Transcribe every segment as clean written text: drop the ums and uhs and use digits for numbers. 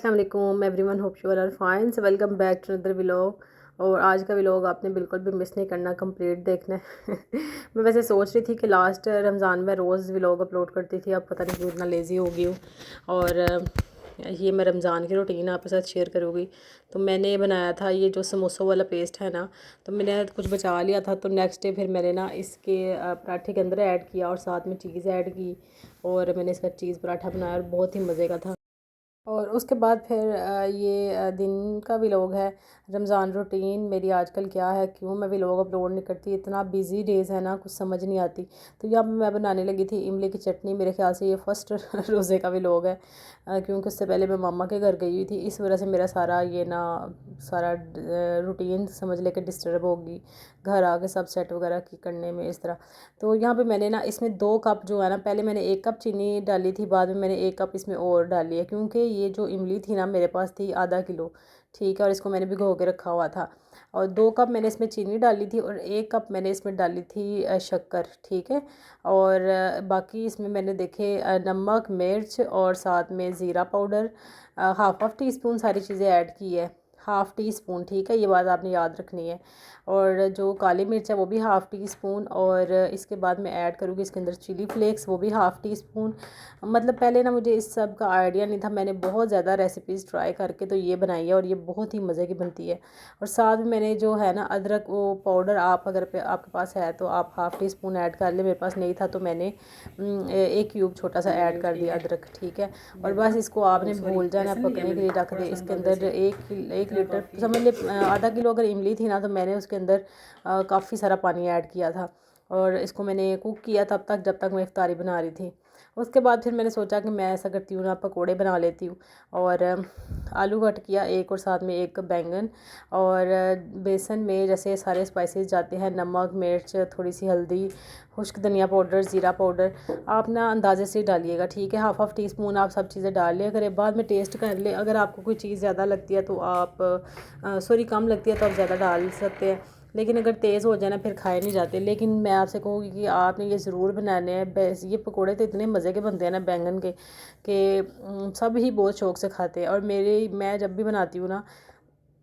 अस्सलाम वालेकुम everyone, hope you are fine. So welcome back to another vlog. और आज का व्लॉग आपने बिल्कुल भी मिस नहीं करना, कंप्लीट देखना है। मैं वैसे सोच रही थी कि लास्ट रमज़ान में रोज़ व्लॉग अपलोड करती थी, अब पता नहीं क्यों इतना लेज़ी हो गई हूँ। और ये मैं रमज़ान की रूटीन आपके साथ शेयर करूँगी। तो मैंने बनाया था ये जो समोसों वाला पेस्ट है ना, तो मैंने कुछ बचा लिया था। तो नेक्स्ट डे फिर मैंने ना इसके पराठे के अंदर ऐड किया और साथ में चीज़ ऐड की और मैंने इसका चीज़ पराठा बनाया और बहुत ही मज़े का था। और उसके बाद फिर ये दिन का व्लॉग है। रमज़ान रूटीन मेरी आजकल क्या है, क्यों मैं व्लॉग अपलोड नहीं करती, इतना बिजी डेज़ है ना, कुछ समझ नहीं आती। तो यहाँ पे मैं बनाने लगी थी इमली की चटनी। मेरे ख्याल से ये फ़र्स्ट रोज़े का व्लॉग है, क्योंकि उससे पहले मैं मामा के घर गई हुई थी। इस वजह से मेरा सारा ये ना सारा रूटीन समझ लेके डिस्टर्ब होगी, घर आके सब सेट वगैरह की करने में इस तरह। तो यहाँ पे मैंने ना इसमें 2 कप जो है ना, पहले मैंने 1 कप चीनी डाली थी, बाद में मैंने 1 कप इसमें और डाली है, क्योंकि ये जो इमली थी ना मेरे पास थी आधा किलो, ठीक है। और इसको मैंने भिगो के रखा हुआ था। और 2 कप मैंने इसमें चीनी डाली थी और 1 कप मैंने इसमें डाली थी शक्कर, ठीक है। और बाकी इसमें मैंने देखे नमक, मिर्च और साथ में ज़ीरा पाउडर, हाफ़ टी स्पून सारी चीज़ें ऐड की है, हाफ़ टी स्पून, ठीक है। ये बात आपने याद रखनी है। और जो काली मिर्च है वो भी हाफ़ टी स्पून, और इसके बाद मैं ऐड करूँगी इसके अंदर चिली फ्लेक्स, वो भी हाफ़ टी स्पून। मतलब पहले ना मुझे इस सब का आइडिया नहीं था, मैंने बहुत ज़्यादा रेसिपीज़ ट्राई करके तो ये बनाई है और ये बहुत ही मज़े की बनती है। और साथ में मैंने जो है ना अदरक वो पाउडर, आप अगर आपके पास है तो आप हाफ़ टी स्पून ऐड कर ले, मेरे पास नहीं था तो मैंने 1 क्यूब छोटा सा ऐड कर दिया अदरक, ठीक है। और बस इसको आपने भूल जाना, पकने के लिए रख दे। इसके अंदर एक लीटर समझ ले, आधा किलो अगर इमली थी ना, तो मैंने उसके अंदर काफ़ी सारा पानी ऐड किया था। और इसको मैंने कुक किया तब तक जब तक मैं इफ्तारी बना रही थी। उसके बाद फिर मैंने सोचा कि मैं ऐसा करती हूँ ना, पकोड़े बना लेती हूँ। और आलू कट किया एक, और साथ में एक बैंगन। और बेसन में जैसे सारे स्पाइसेस जाते हैं, नमक, मिर्च, थोड़ी सी हल्दी, खुश्क धनिया पाउडर, ज़ीरा पाउडर, आप ना अंदाजे से डालिएगा, ठीक है। हाफ़ टी स्पून आप सब चीज़ें डाल लिया करें, बाद में टेस्ट कर ले। अगर आपको कोई चीज़ ज़्यादा लगती है तो आप सॉरी कम लगती है तो आप ज़्यादा डाल सकते हैं, लेकिन अगर तेज़ हो जाए ना फिर खाए नहीं जाते। लेकिन मैं आपसे कहूँगी कि आपने ये ज़रूर बनाने हैं। बस ये पकोड़े तो इतने मज़े के बनते हैं ना बैंगन के, कि सब ही बहुत शौक़ से खाते हैं। और मैं जब भी बनाती हूँ ना,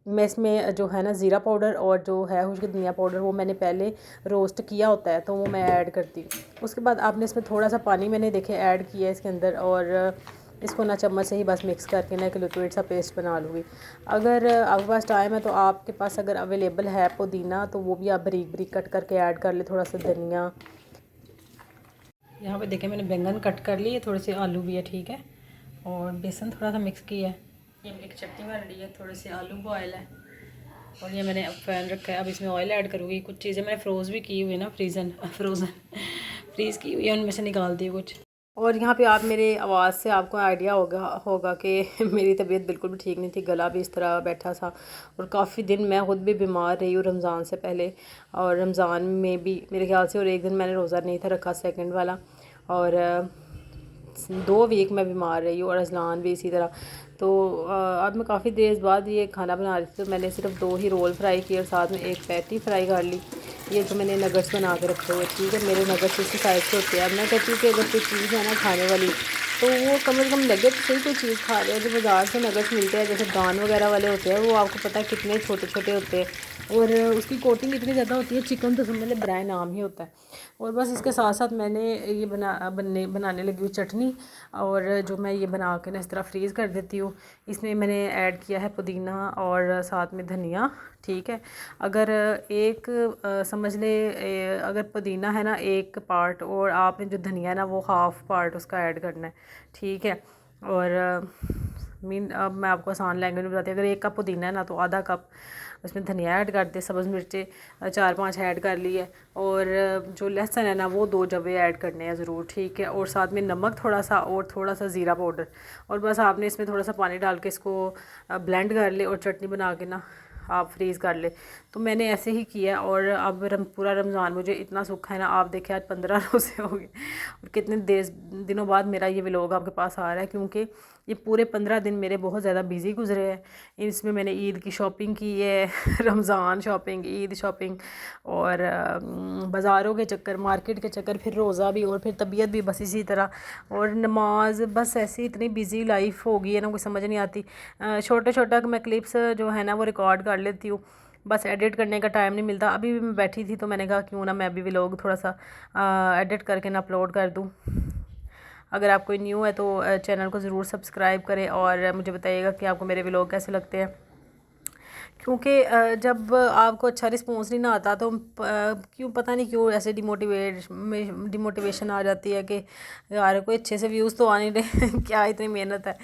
मैं इसमें जो है ना ज़ीरा पाउडर और जो है खुश्क धनिया पाउडर, वो मैंने पहले रोस्ट किया होता है, तो वो मैं ऐड करती हूँ। उसके बाद आपने इसमें थोड़ा सा पानी मैंने देखे ऐड किया है इसके अंदर, और इसको ना चम्मच से ही बस मिक्स करके ना एक लिक्विड सा पेस्ट बना लूँगी। अगर आपके पास टाइम है तो आपके पास अगर अवेलेबल है पुदीना, तो वो भी आप बारीक बारीक कट करके ऐड कर ले, थोड़ा सा धनिया। यहाँ पे देखें मैंने बैंगन कट कर ली है, थोड़े से आलू भी है, ठीक है। और बेसन थोड़ा सा मिक्स किया है। ये एक चटनी बन रही है, थोड़े से आलू बॉयल है। और ये मैंने पैन रखा है, अब इसमें ऑयल ऐड करूँगी। कुछ चीज़ें मैंने फ्रोज़ भी की हुई है ना, फ्रोज़न फ्रीज़ की हुई है, उनमें से निकाल दी कुछ। और यहाँ पे आप मेरे आवाज़ से आपको आइडिया होगा कि मेरी तबीयत बिल्कुल भी ठीक नहीं थी, गला भी इस तरह बैठा था। और काफ़ी दिन मैं ख़ुद भी बीमार रही हूँ रमज़ान से पहले, और रमज़ान में भी मेरे ख्याल से, और एक दिन मैंने रोज़ा नहीं था रखा, सेकंड वाला। और 2 वीक मैं बीमार रही हूँ, और अजलान भी इसी तरह। तो अब मैं काफ़ी देर बाद ये खाना बना रही थी, तो मैंने सिर्फ 2 ही रोल फ्राई किए और साथ में एक पैटी फ्राई कर ली। ये जो मैंने नगट्स बना के रखे हुए, ठीक है, मेरे नगट्स इसी साइज़ के होते हैं। अब मैं कहती हूँ कि अगर कोई चीज़ है ना खाने वाली, तो वो कम से कम लगे तो सही कोई चीज़ खा रहे हैं। जो बाज़ार से नगट्स मिलते हैं जैसे दान वगैरह वाले होते हैं, वो आपको पता है कितने छोटे छोटे होते हैं, और उसकी कोटिंग इतनी ज़्यादा होती है। चिकन तो समझ लें ब्राई नाम ही होता है। और बस इसके साथ साथ मैंने ये बनाने लगी हूँ चटनी, और जो मैं ये बना के ना इस तरह फ्रीज़ कर देती हूँ। इसमें मैंने ऐड किया है पुदीना और साथ में धनिया, ठीक है। अगर एक समझ ले, अगर पुदीना है ना 1 पार्ट, और आपने जो धनिया है ना वो हाफ़ पार्ट उसका ऐड करना है, ठीक है। और अब मैं आपको आसान लैंग्वेज में बताती हूँ। अगर 1 कप पुदीना है ना, तो आधा कप उसमें धनिया ऐड कर दे, सब्ज़ मिर्चें 4-5 ऐड कर ली है। और जो लहसुन है ना वो 2 जवे ऐड करने हैं ज़रूर, ठीक है। और साथ में नमक थोड़ा सा, और थोड़ा सा ज़ीरा पाउडर। और बस आपने इसमें थोड़ा सा पानी डाल के इसको ब्लेंड कर ले, और चटनी बना के ना आप फ्रीज़ कर ले। तो मैंने ऐसे ही किया। और अब पूरा रमज़ान मुझे इतना सूखा है ना, आप देखें आज 15 रोज़े हो गए, और कितने दिनों बाद मेरा ये व्लॉग आपके पास आ रहा है, क्योंकि ये पूरे 15 दिन मेरे बहुत ज़्यादा बिज़ी गुजरे हैं। इसमें मैंने ईद की शॉपिंग की है रमज़ान शॉपिंग, ईद शॉपिंग, और बाज़ारों के चक्कर, मार्केट के चक्कर, फिर रोज़ा भी, और फिर तबीयत भी बस इसी तरह, और नमाज, बस ऐसी इतनी बिज़ी लाइफ हो गई है ना, कोई समझ नहीं आती। छोटे छोटा मैं क्लिप्स जो है ना वो रिकॉर्ड कर लेती हूँ, बस एडिट करने का टाइम नहीं मिलता। अभी भी मैं बैठी थी तो मैंने कहा क्यों ना मैं भी व्लॉग थोड़ा सा एडिट करके ना अपलोड कर दूँ। अगर आप कोई न्यू है तो चैनल को ज़रूर सब्सक्राइब करें और मुझे बताइएगा कि आपको मेरे व्लॉग कैसे लगते हैं, क्योंकि जब आपको अच्छा रिस्पॉन्स नहीं ना आता तो क्यों पता नहीं क्यों ऐसे डिमोटिवेशन आ जाती है कि यार कोई अच्छे से व्यूज़ तो आ नहीं रहे क्या इतनी मेहनत है।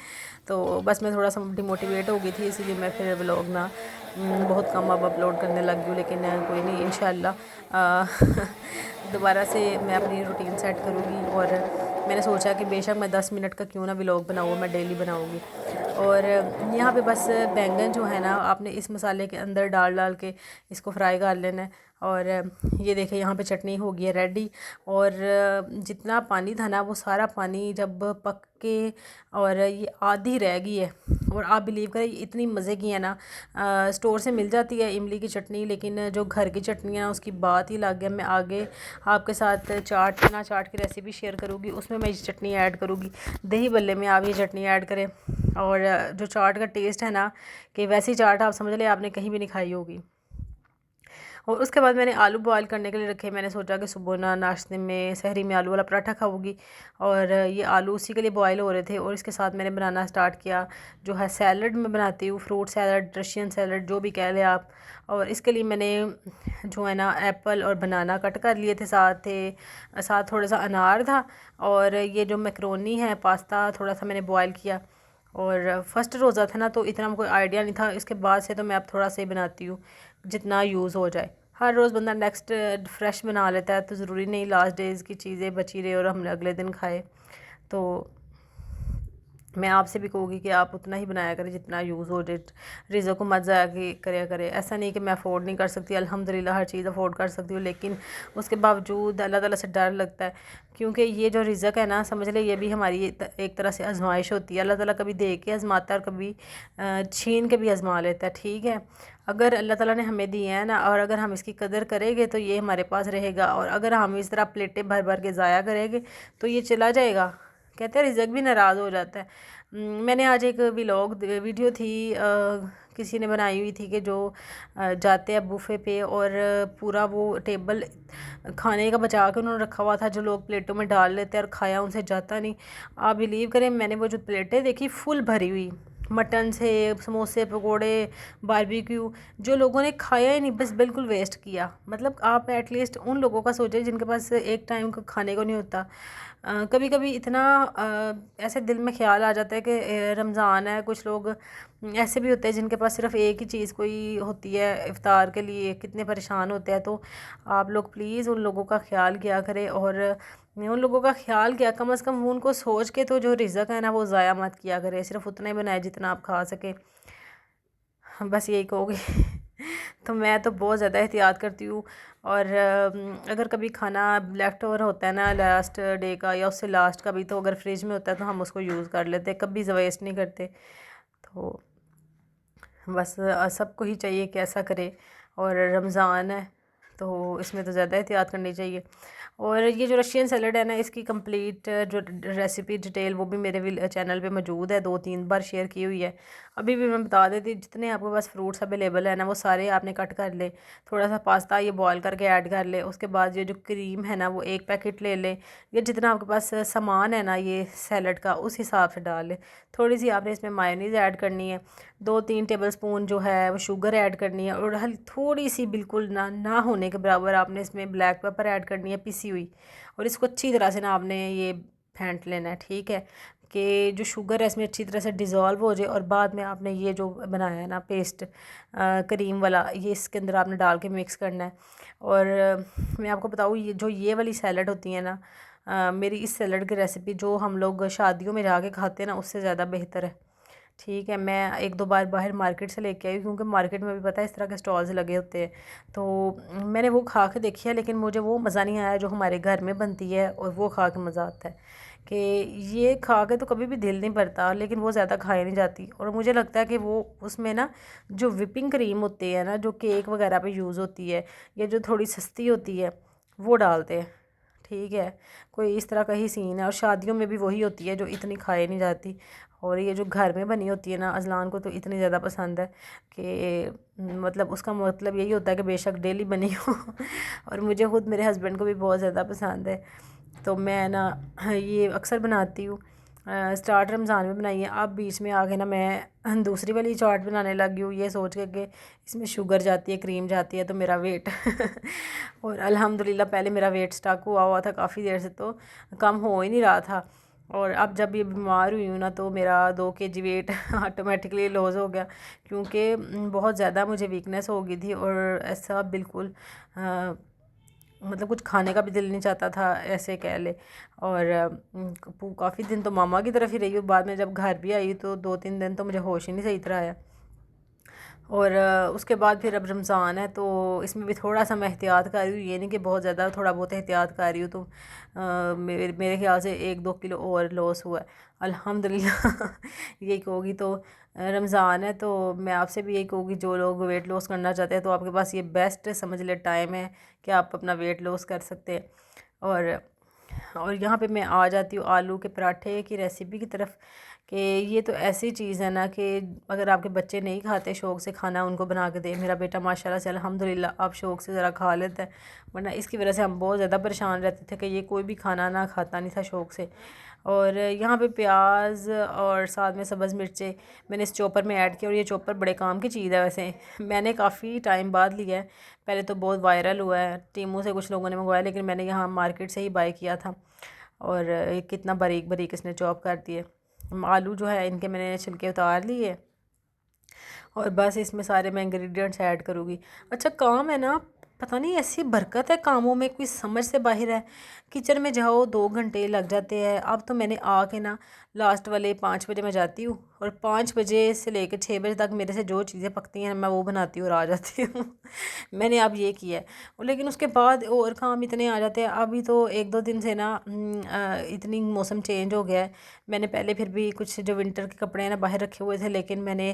तो बस मैं थोड़ा सा डिमोटिवेट हो गई थी, इसीलिए मैं फिर व्लॉग ना बहुत कम अब अपलोड करने लगी हूँ। लेकिन कोई नहीं, इंशाल्लाह दोबारा से मैं अपनी रूटीन सेट करूँगी, और मैंने सोचा कि बेशक मैं 10 मिनट का क्यों ना व्लॉग बनाऊँ, मैं डेली बनाऊँगी। और यहाँ पे बस बैंगन जो है ना आपने इस मसाले के अंदर डाल डाल के इसको फ्राई कर लेना है। और ये देखिए यहाँ पे चटनी हो गई है रेडी, और जितना पानी था ना वो सारा पानी जब पक के और ये आधी रह गई है, और आप बिलीव करें इतनी मज़े की है ना। स्टोर से मिल जाती है इमली की चटनी, लेकिन जो घर की चटनी है उसकी बात ही अलग है। मैं आगे आपके साथ चाट की रेसिपी शेयर करूँगी, उसमें मैं ये चटनी ऐड करूँगी। दही बल्ले में आप ये चटनी ऐड करें, और जो चाट का टेस्ट है ना, कि वैसी चाट आप समझ लें आपने कहीं भी नहीं खाई होगी। और उसके बाद मैंने आलू बॉयल करने के लिए रखे। मैंने सोचा कि सुबह ना नाश्ते में, सहरी में आलू वाला पराठा खाऊंगी, और ये आलू उसी के लिए बॉयल हो रहे थे। और इसके साथ मैंने बनाना स्टार्ट किया जो है सैलड मैं बनाती हूँ, फ्रूट सैलड, रशियन सैलड, जो भी कह लें आप। और इसके लिए मैंने जो है ना एप्पल और बनाना कट कर लिए थे, साथ थोड़ा सा अनार था, और ये जो मैक्रोनी है पास्ता थोड़ा सा मैंने बॉयल किया। और फर्स्ट रोज़ा था ना तो इतना कोई आइडिया नहीं था, इसके बाद से तो मैं अब थोड़ा सा ही बनाती हूँ जितना यूज़ हो जाए। हर रोज़ बंदा नेक्स्ट फ्रेश बना लेता है, तो ज़रूरी नहीं लास्ट डेज़ की चीज़ें बची रहे और हमने अगले दिन खाए। तो मैं आपसे भी कहूँगी कि आप उतना ही बनाया करें जितना यूज़ हो जाए, रिज़्क़ को मत ज़ाया करे करे। ऐसा नहीं कि मैं अफोर्ड नहीं कर सकती, अल्हम्दुलिल्लाह हर चीज़ अफोर्ड कर सकती हूँ, लेकिन उसके बावजूद अल्लाह ताला से डर लगता है, क्योंकि ये जो रिज़्क़ है ना समझ ले ये भी हमारी एक तरह से आजमाइश होती है। अल्लाह ताला कभी दे के आजमाता है और कभी छीन के भी आजमा लेता है, ठीक है। अगर अल्लाह ताला ने हमें दिए हैं ना, और अगर हम इसकी कदर करेंगे तो ये हमारे पास रहेगा, और अगर हम इस तरह प्लेटें भर भर के ज़ाया करेंगे तो ये चला जाएगा। कहते हैं रिज़्क़ भी नाराज़ हो जाता है। मैंने आज एक वीडियो थी किसी ने बनाई हुई थी कि जो जाते हैं बुफ़े पे और पूरा वो टेबल खाने का बचा के उन्होंने रखा हुआ था, जो लोग प्लेटों में डाल लेते हैं और खाया उनसे जाता नहीं। आप बिलीव करें मैंने वो जो प्लेटें देखी फुल भरी हुई, मटन से, समोसे, पकोड़े, बारबेक्यू, जो लोगों ने खाया ही नहीं, बस बिल्कुल वेस्ट किया। मतलब आप एटलीस्ट उन लोगों का सोचें जिनके पास एक टाइम का खाने को नहीं होता। कभी कभी इतना ऐसे दिल में ख्याल आ जाता है कि रमज़ान है, कुछ लोग ऐसे भी होते हैं जिनके पास सिर्फ एक ही चीज़ कोई होती है इफ़्तार के लिए, कितने परेशान होते हैं। तो आप लोग प्लीज़ उन लोगों का ख्याल किया करें, और उन लोगों का ख्याल किया कम से कम उनको सोच के तो जो रिज़्क़ है ना वो ज़ाया मत किया करें, सिर्फ उतना ही बनाए जितना आप खा सकें, बस यही कहोगे तो मैं तो बहुत ज़्यादा एहतियात करती हूँ। और अगर कभी खाना लेफ़्ट ओवर होता है ना लास्ट डे का या उससे लास्ट का भी, तो अगर फ्रिज में होता है तो हम उसको यूज़ कर लेते हैं, कभी वेस्ट नहीं करते। तो बस सबको ही चाहिए कि ऐसा करे, और रमज़ान है तो इसमें तो ज़्यादा एहतियात करनी चाहिए। और ये जो रशियन सैलड है ना, इसकी कंप्लीट जो रेसिपी डिटेल वो भी मेरे चैनल पे मौजूद है, 2-3 बार शेयर की हुई है। अभी भी मैं बता देती, जितने आपके पास फ्रूट्स अवेलेबल है ना वो सारे आपने कट कर ले, थोड़ा सा पास्ता ये बॉयल करके ऐड कर ले, उसके बाद ये जो क्रीम है ना वो 1 पैकेट ले ले, या जितना आपके पास सामान है ना ये सैलड का उस हिसाब से डाल ले। थोड़ी सी आपने इसमें मायोनीज़ ऐड करनी है, 2-3 टेबलस्पून जो है वो शुगर ऐड करनी है, और थोड़ी सी बिल्कुल ना होने के बराबर आपने इसमें ब्लैक पेपर ऐड करनी है पिसी हुई, और इसको अच्छी तरह से ना आपने ये फेंट लेना है, ठीक है, कि जो शुगर है इसमें अच्छी तरह से डिज़ोल्व हो जाए। और बाद में आपने ये जो बनाया है ना पेस्ट क्रीम वाला, ये इसके अंदर आपने डाल के मिक्स करना है। और मैं आपको बताऊँ ये वाली सैलड होती है ना, मेरी इस सैलड की रेसिपी जो हम लोग शादियों में जाके खाते हैं ना उससे ज़्यादा बेहतर है, ठीक है। मैं 1-2 बार बाहर मार्केट से लेके आई, क्योंकि मार्केट में भी पता है इस तरह के स्टॉल्स लगे होते हैं, तो मैंने वो खा के देखी है, लेकिन मुझे वो मज़ा नहीं आया जो हमारे घर में बनती है, और वो खा के मज़ा आता है। कि ये खा के तो कभी भी दिल नहीं भरता, लेकिन वो ज़्यादा खाई नहीं जाती। और मुझे लगता है कि वो उसमें ना जो विपिंग क्रीम होती है ना, जो केक वगैरह पे यूज़ होती है, या जो थोड़ी सस्ती होती है, वो डालते हैं। ठीक है, कोई इस तरह का ही सीन है। और शादियों में भी वही होती है जो इतनी खाई नहीं जाती। और ये जो घर में बनी होती है ना, अजलान को तो इतनी ज़्यादा पसंद है कि मतलब उसका मतलब यही होता है कि बेशक डेली बनी हो। और मुझे ख़ुद मेरे हस्बैंड को भी बहुत ज़्यादा पसंद है, तो मैं ना ये अक्सर बनाती हूँ। स्टार्ट रमज़ान में बनाई है, अब बीच में आके ना मैं दूसरी वाली चाट बनाने लगी हूँ, ये सोच के कि इसमें शुगर जाती है, क्रीम जाती है, तो मेरा वेट और अल्हम्दुलिल्लाह पहले मेरा वेट स्टक हुआ था काफ़ी देर से, तो कम हो ही नहीं रहा था। और अब जब ये बीमार हुई हूँ ना, तो मेरा 2 kg वेट ऑटोमेटिकली लॉस हो गया, क्योंकि बहुत ज़्यादा मुझे वीकनेस हो गई थी। और ऐसा बिल्कुल मतलब कुछ खाने का भी दिल नहीं चाहता था, ऐसे कह ले। और काफ़ी दिन तो मामा की तरफ ही रही हूँ। बाद में जब घर भी आई तो 2-3 दिन तो मुझे होश ही नहीं सही तरह आया। और उसके बाद फिर अब रमज़ान है, तो इसमें भी थोड़ा सा मैं एहतियात कर रही हूँ, ये नहीं कि बहुत ज़्यादा, थोड़ा बहुत एहतियात कर रही हूँ। तो मेरे ख्याल से 1-2 किलो और लॉस हुआ है अल्हम्दुलिल्लाह। यही कहोगी तो रमज़ान है, तो मैं आपसे भी यही कहूँगी, जो लोग वेट लॉस करना चाहते हैं तो आपके पास ये बेस्ट समझ ले टाइम है कि आप अपना वेट लॉस कर सकते हैं। और यहाँ पे मैं आ जाती हूँ आलू के पराठे की रेसिपी की तरफ, कि ये तो ऐसी चीज़ है ना कि अगर आपके बच्चे नहीं खाते शौक़ से खाना, उनको बना के दे। मेरा बेटा माशाल्लाह से अल्हम्दुलिल्लाह अब शौक़ से ज़रा खा लेता है, वरना इसकी वजह से हम बहुत ज़्यादा परेशान रहते थे कि ये कोई भी खाना ना खाता नहीं था शौक़ से। और यहाँ पे प्याज और साथ में सब्ज़ मिर्चें मैंने इस चॉपर में ऐड किया। और ये चॉपर बड़े काम की चीज़ है वैसे, मैंने काफ़ी टाइम बाद लिया है। पहले तो बहुत वायरल हुआ है, टीमों से कुछ लोगों ने मंगवाया, लेकिन मैंने यहाँ मार्केट से ही बाय किया था। और ये कितना बारीक बारीक इसने चॉप कर दिए। आलू जो है इनके मैंने छिलके उतार लिए, और बस इसमें सारे मैं इंग्रेडिएंट्स ऐड करूँगी। अच्छा काम है ना, पता नहीं ऐसी बरकत है कामों में, कोई समझ से बाहर है। किचन में जाओ 2 घंटे लग जाते हैं। अब तो मैंने आके ना लास्ट वाले 5 बजे मैं जाती हूँ, और 5 बजे से लेकर 6 बजे तक मेरे से जो चीज़ें पकती हैं मैं वो बनाती हूँ और आ जाती हूँ। मैंने अब ये किया है। लेकिन उसके बाद और काम इतने आ जाते हैं। अभी तो 1-2 दिन से ना इतनी मौसम चेंज हो गया है। मैंने पहले फिर भी कुछ जो विंटर के कपड़े हैं ना बाहर रखे हुए थे, लेकिन मैंने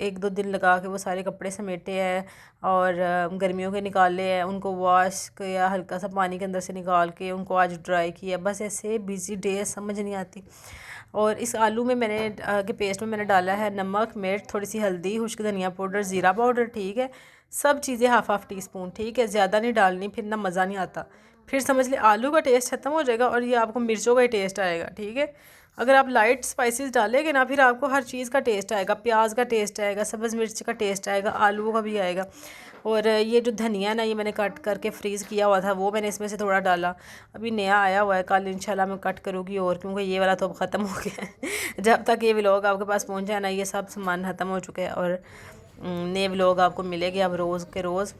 1-2 दिन लगा के वो सारे कपड़े समेटे हैं और गर्मियों के निकाले हैं, उनको वॉश किया, हल्का सा पानी के अंदर से निकाल के उनको आज ड्राई किया। बस ऐसे बिज़ी डे समझ नहीं आती। और इस आलू में मैंने के पेस्ट में मैंने डाला है नमक, मिर्च, थोड़ी सी हल्दी, खुश्क धनिया पाउडर, ज़ीरा पाउडर। ठीक है, सब चीज़ें हाफ़ टी स्पून। ठीक है, ज़्यादा नहीं डालनी, फिर ना मज़ा नहीं आता। फिर समझ ले आलू का टेस्ट ख़त्म हो जाएगा और ये आपको मिर्चों का ही टेस्ट आएगा। ठीक है, अगर आप लाइट स्पाइसेस डालेंगे ना, फिर आपको हर चीज़ का टेस्ट आएगा, प्याज का टेस्ट आएगा, सब्ज़ मिर्च का टेस्ट आएगा, आलू का भी आएगा। और ये जो धनिया ना, ये मैंने कट करके फ्रीज़ किया हुआ था, वो मैंने इसमें से थोड़ा डाला। अभी नया आया हुआ है, कल इंशाल्लाह मैं कट करूँगी, और क्योंकि ये वाला तो अब ख़त्म हो गया है। जब तक ये व्लॉग आपके पास पहुँच जाए ना, ये सब सामान ख़त्म हो चुके हैं। और नए व्लॉग आपको मिलेंगे अब रोज़ के रोज़।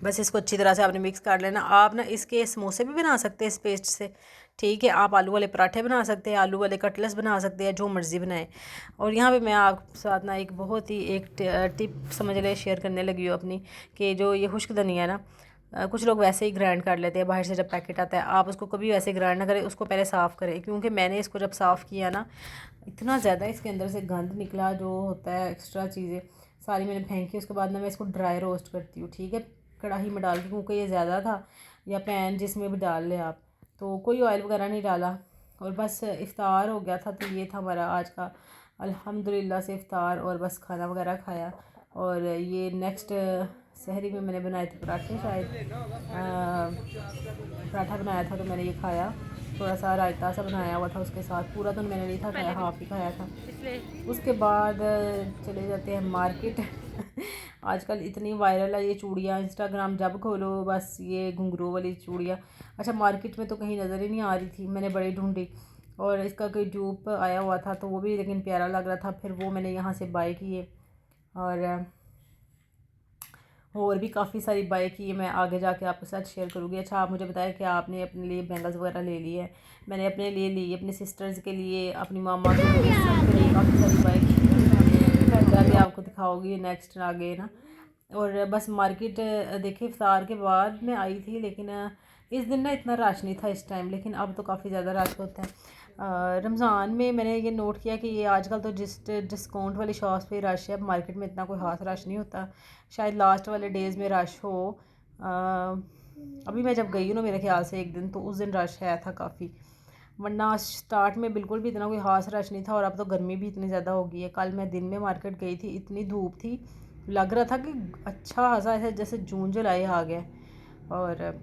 बस इसको अच्छी तरह से आपने मिक्स कर लेना। आप ना इसके समोसे भी बना सकते हैं इस पेस्ट से। ठीक है, आप आलू वाले पराठे बना सकते हैं, आलू वाले कटलेट्स बना सकते हैं, जो मर्ज़ी बनाएं। और यहाँ पे मैं आपके साथ ना एक बहुत ही एक टिप समझ ले शेयर करने लगी हूँ अपनी, कि जो ये खुश्क धनिया है ना, कुछ लोग वैसे ही ग्राइंड कर लेते हैं बाहर से जब पैकेट आता है। आप उसको कभी वैसे ग्राइंड ना करें, उसको पहले साफ़ करें। क्योंकि मैंने इसको जब साफ़ किया ना, इतना ज़्यादा इसके अंदर से गंद निकला, जो होता है एक्स्ट्रा चीज़ें सारी मैंने फेंकी। उसके बाद ना मैं इसको ड्राई रोस्ट करती हूँ। ठीक है, कढ़ाई में डाल के, क्योंकि ये ज़्यादा था, या पैन जिसमें भी डाल लें आप, तो कोई ऑयल वगैरह नहीं डाला। और बस इफ़्तार हो गया था, तो ये था हमारा आज का अल्हम्दुलिल्लाह से इफ़्तार। और बस खाना वगैरह खाया। और ये नेक्स्ट सहरी में मैंने बनाए थे पराठे, शायद पराठा बनाया था, तो मैंने ये खाया। थोड़ा सा रायता सा बनाया हुआ था उसके साथ, पूरा तो मैंने नहीं था खाया, हाफ ही खाया था। उसके बाद चले जाते हैं मार्केट। आजकल इतनी वायरल है ये चूड़ियाँ, इंस्टाग्राम जब खोलो बस ये घुंघरू वाली चूड़ियाँ। अच्छा, मार्केट में तो कहीं नज़र ही नहीं आ रही थी, मैंने बड़ी ढूंढी। और इसका कोई ड्यूप आया हुआ था, तो वो भी लेकिन प्यारा लग रहा था, फिर वो मैंने यहाँ से बाय किए। और भी काफ़ी सारी बाय की है, मैं आगे जाके आपके साथ शेयर करूँगी। अच्छा, आप मुझे बताएं कि आपने अपने लिए बैंगल्स वगैरह ले ली है? मैंने अपने लिए ली, अपने सिस्टर्स के लिए, अपनी मामा के लिए, सबके लिए काफ़ी सारी बाय की है। मैं भी आपको दिखाऊँगी नेक्स्ट आगे ना। और बस मार्केट देखिए इफ्तार के बाद मैं आई थी, लेकिन इस दिन ना इतना रश नहीं था इस टाइम, लेकिन अब तो काफ़ी ज़्यादा रश होता है। रमज़ान में मैंने ये नोट किया कि ये आजकल तो जिस डिस्काउंट वाली शॉप्स पे रश है, मार्केट में इतना कोई खास रश नहीं होता। शायद लास्ट वाले डेज़ में रश हो। अभी मैं जब गई हूँ ना, मेरे ख्याल से एक दिन, तो उस दिन रश है था काफ़ी, वरना स्टार्ट में बिल्कुल भी इतना कोई खास रश नहीं था। और अब तो गर्मी भी इतनी ज़्यादा हो गई है। कल मैं दिन में मार्केट गई थी, इतनी धूप थी, लग रहा था कि अच्छा खासा ऐसे जैसे जून जुलाई आ गया। और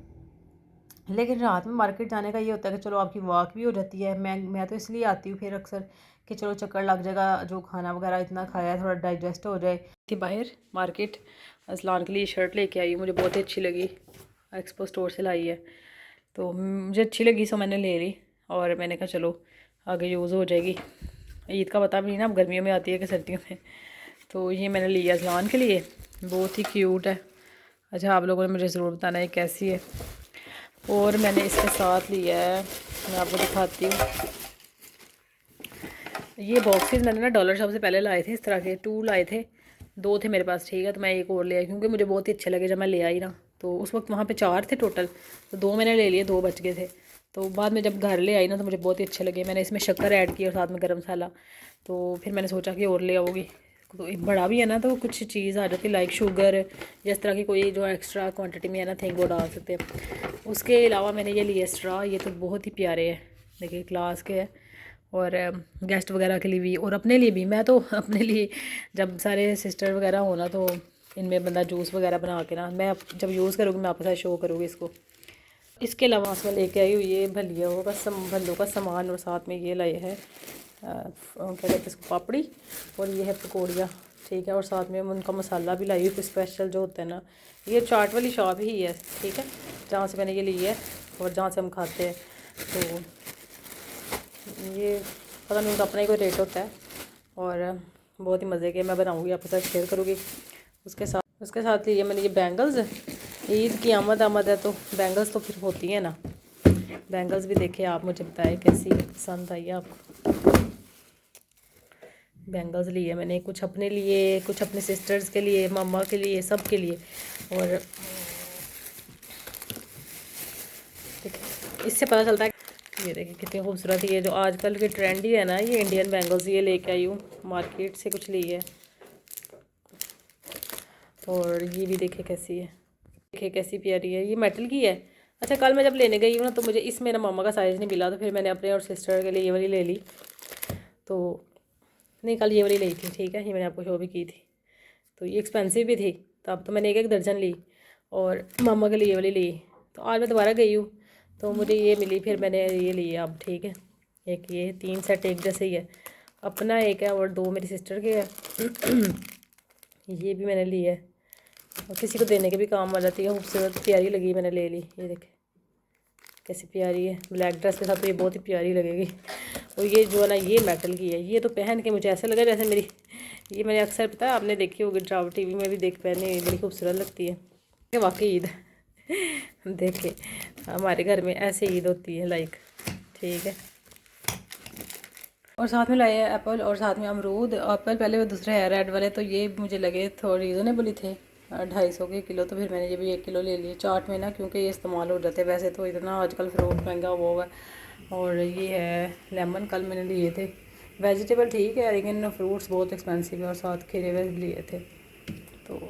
लेकिन रात में मार्केट जाने का ये होता है कि चलो आपकी वॉक भी हो जाती है। मैं तो इसलिए आती हूँ फिर अक्सर कि चलो चक्कर लग जाएगा, जो खाना वगैरह इतना खाया है थोड़ा डाइजेस्ट हो जाए। थी बाहर मार्केट, असलान के लिए शर्ट लेके आई हूँ, मुझे बहुत ही अच्छी लगी, एक्सपो स्टोर से लाई है, तो मुझे अच्छी लगी, सो मैंने ले ली। और मैंने कहा चलो आगे यूज़ हो जाएगी। ईद का पता भी नहीं ना, अब गर्मियों में आती है कि सर्दियों में। तो ये मैंने लिया असलान के लिए, बहुत ही क्यूट है। अच्छा, आप लोगों ने मुझे ज़रूर बताना है कैसी है। और मैंने इसके साथ लिया है, मैं आपको दिखाती हूँ, ये बॉक्सेस मैंने ना डॉलर शॉप से पहले लाए थे, इस तरह के 2 लाए थे, 2 थे मेरे पास, ठीक है, तो मैं एक और ले आई क्योंकि मुझे बहुत ही अच्छे लगे जब मैं ले आई ना। तो उस वक्त वहाँ पे 4 थे टोटल, तो 2 मैंने ले लिए, 2 बच गए थे। तो बाद में जब घर ले आई ना, तो मुझे बहुत ही अच्छे लगे। मैंने इसमें शक्कर ऐड की और साथ में गर्म मसाला, तो फिर मैंने सोचा कि और ले आओगी, तो बड़ा भी है ना, तो कुछ चीज़ आ जाती है लाइक शुगर, जिस तरह की कोई जो एक्स्ट्रा क्वांटिटी में है ना थिंग, वो डाल सकते हैं। उसके अलावा मैंने ये लिए स्ट्रॉ, ये तो बहुत ही प्यारे हैं, देखिए ग्लास के हैं, और गेस्ट वगैरह के लिए भी और अपने लिए भी। मैं तो अपने लिए, जब सारे सिस्टर वगैरह हो ना, तो इनमें बंदा जूस वगैरह बना के ना, मैं जब यूज़ करूँगी मैं आपके साथ शो करूँगी इसको। इसके अलावा मैं लेके आई हुई ये भल्लियों का भल्लों का सामान, और साथ में ये लाए है क्या कहते हैं इसको, पापड़ी, और ये है पकौड़ियाँ, ठीक है। और साथ में उनका मसाला भी लाई हुई स्पेशल जो होता है ना, ये चाट वाली शॉप ही है, ठीक है, जहाँ से मैंने ये ली है और जहाँ से हम खाते हैं। तो ये पता नहीं उनका अपना ही कोई रेट होता है, और बहुत ही मज़े के, मैं बनाऊँगी आपके साथ शेयर करूँगी। उसके साथ लिए मैंने ये बैंगल्स, ईद की आमद है, तो बैंगल्स तो फिर होती है ना। बैंगल्स भी देखे आप, मुझे बताएं कैसी पसंद आई आपको। बैंगल्स लिए मैंने, कुछ अपने लिए, कुछ अपने सिस्टर्स के लिए, मम्मा के लिए, सब के लिए। और देखिए इससे पता चलता है, ये देखिए कितनी खूबसूरत है। ये जो आजकल के ट्रेंड ही है ना, ये इंडियन बैंगल्स, ये लेके आई हूँ मार्केट से, कुछ ली है। और ये भी देखे कैसी है, देखे कैसी प्यारी है, ये मेटल की है। अच्छा, कल मैं जब लेने गई हूँ ना, तो मुझे इसमें ना मामा का साइज़ नहीं मिला, तो फिर मैंने अपने और सिस्टर के लिए ये वाली ले ली। तो नहीं, कल ये वाली ली थी, ठीक है, ये मैंने आपको शो भी की थी। तो ये एक्सपेंसिव भी थी, तो अब तो मैंने एक दर्जन ली, और मामा के लिए ये वाली ली। तो आज मैं दोबारा गई हूँ, तो मुझे ये मिली, फिर मैंने ये ली अब, ठीक है। एक ये 3 सेट एक जैसे ही है, अपना एक है और 2 मेरी सिस्टर के है। ये भी मैंने ली है, और किसी को देने के भी काम आ जाती है, खूबसूरत प्यारी लगी, मैंने ले ली। ये देखे कैसी प्यारी है, ब्लैक ड्रेस के साथ तो ये बहुत ही प्यारी लगेगी। और ये जो है ना, ये मेटल की है, ये तो पहन के मुझे ऐसा लगा जैसे मेरी, ये मैंने अक्सर, पता है आपने देखी होगी, ड्रामा टीवी में भी देख, पहने बड़ी खूबसूरत लगती है। वाकई ईद देखे हमारे घर में ऐसे ईद होती है लाइक, ठीक है। और साथ में लाए हैं एप्पल, और साथ में अमरूद। एप्पल पहले वो दूसरे है रेड वाले, तो ये मुझे लगे थोड़े रीज़नेबल ही थे, 250 के किलो, तो फिर मैंने ये भी 1 किलो ले लिए चाट में ना, क्योंकि ये इस्तेमाल हो जाते हैं। वैसे तो इतना आजकल फ्रूट महंगा हुआ है। और ये है लेमन, कल मैंने लिए थे। वेजिटेबल ठीक है, लेकिन फ्रूट्स बहुत एक्सपेंसिव है, और साथ खीरे वे लिए थे। तो